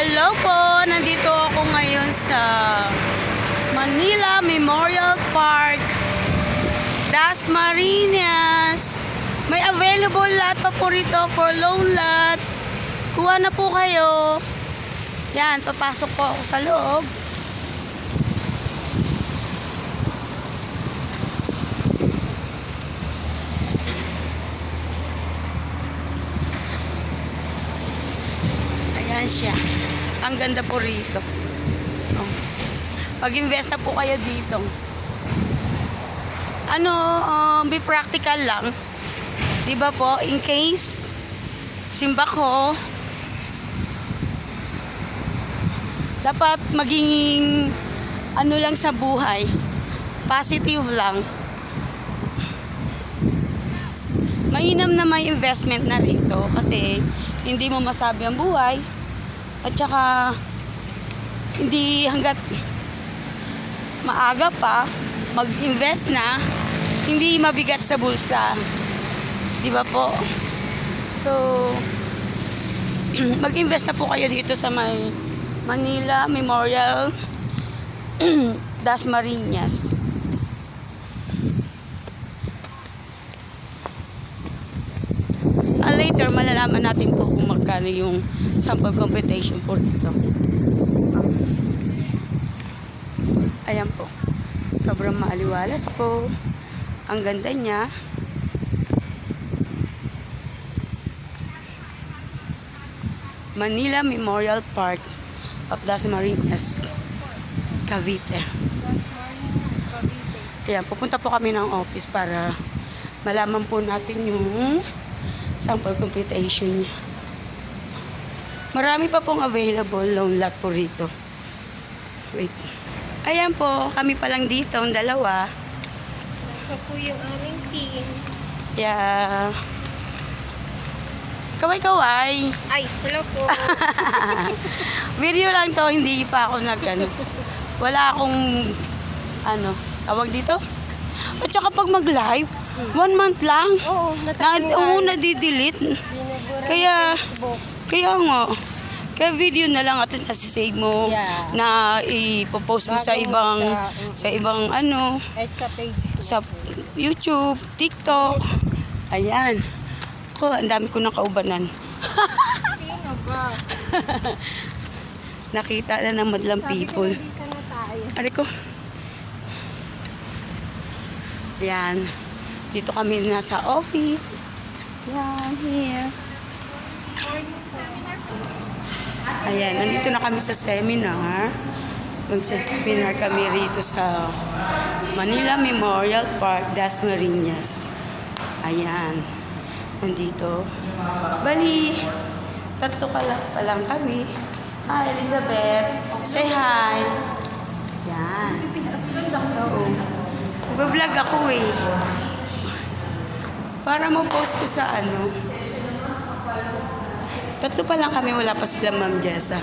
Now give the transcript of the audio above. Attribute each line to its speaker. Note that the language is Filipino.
Speaker 1: Hello po! Nandito ako ngayon sa Manila Memorial Park, Dasmariñas. May available lot pa po rito for loan lot. Kuha na po kayo. Yan, papasok po ako sa loob. Ayan siya. Ang ganda po rito. Oh. Pag-invest na po kayo dito. Be practical lang. Diba po, in case simba ko, dapat maging lang sa buhay. Positive lang. Mainam na may investment na rito kasi hindi mo masabi ang buhay. At saka, hindi hanggat maaga pa, mag-invest na, hindi mabigat sa bulsa. Di ba po? So, mag-invest na po kayo dito sa may Manila Memorial Dasmariñas. Later, malalaman natin po kung magkano yung sample computation po dito. Ayan po. Sobrang maaliwalas po. Ang ganda niya. Manila Memorial Park of Dasmariñas, Cavite. Ayan, pupunta po kami ng office para malaman po natin yung sample computation niya. Marami pa pong available loan lot po rito. Wait. Ayan po, kami pa lang dito, ang dalawa.
Speaker 2: Ito po yung aming team.
Speaker 1: Yeah. Kaway-kaway.
Speaker 2: Ay, hello po.
Speaker 1: Video lang to, hindi pa ako wala akong tawag dito. At saka pag mag-live, 1 month lang.
Speaker 2: Oo, natanggal.
Speaker 1: Nadidelete.
Speaker 2: Binubura
Speaker 1: Kaya,
Speaker 2: ng Facebook.
Speaker 1: kaya nga. Kaya video na lang at nasa-save mo.
Speaker 2: Yeah.
Speaker 1: Na ipopost mo sa
Speaker 2: Bago
Speaker 1: ibang,
Speaker 2: sa-
Speaker 1: sa ibang
Speaker 2: Kahit sa page.
Speaker 1: sa YouTube, TikTok. Ayan. Ko, ang dami ko ng kaubanan.
Speaker 2: Sino ba?
Speaker 1: Nakita na ng madlang
Speaker 2: Sabi
Speaker 1: people.
Speaker 2: ko, dito na tayo.
Speaker 1: Ari ko. Ayan. Dito kami nasa office. Yan, here. Ayan, nandito na kami sa seminar. Magsa-seminar kami rito sa Manila Memorial Park, Dasmariñas. Ayan. Nandito. Bali, tatlo pa lang kami. Hi, Elizabeth. Say hi. Yan. Oo. Nag-vlog ako eh. Para mo-post ko sa Tatlo pa lang kami, wala pa sila Ma'am Jessa.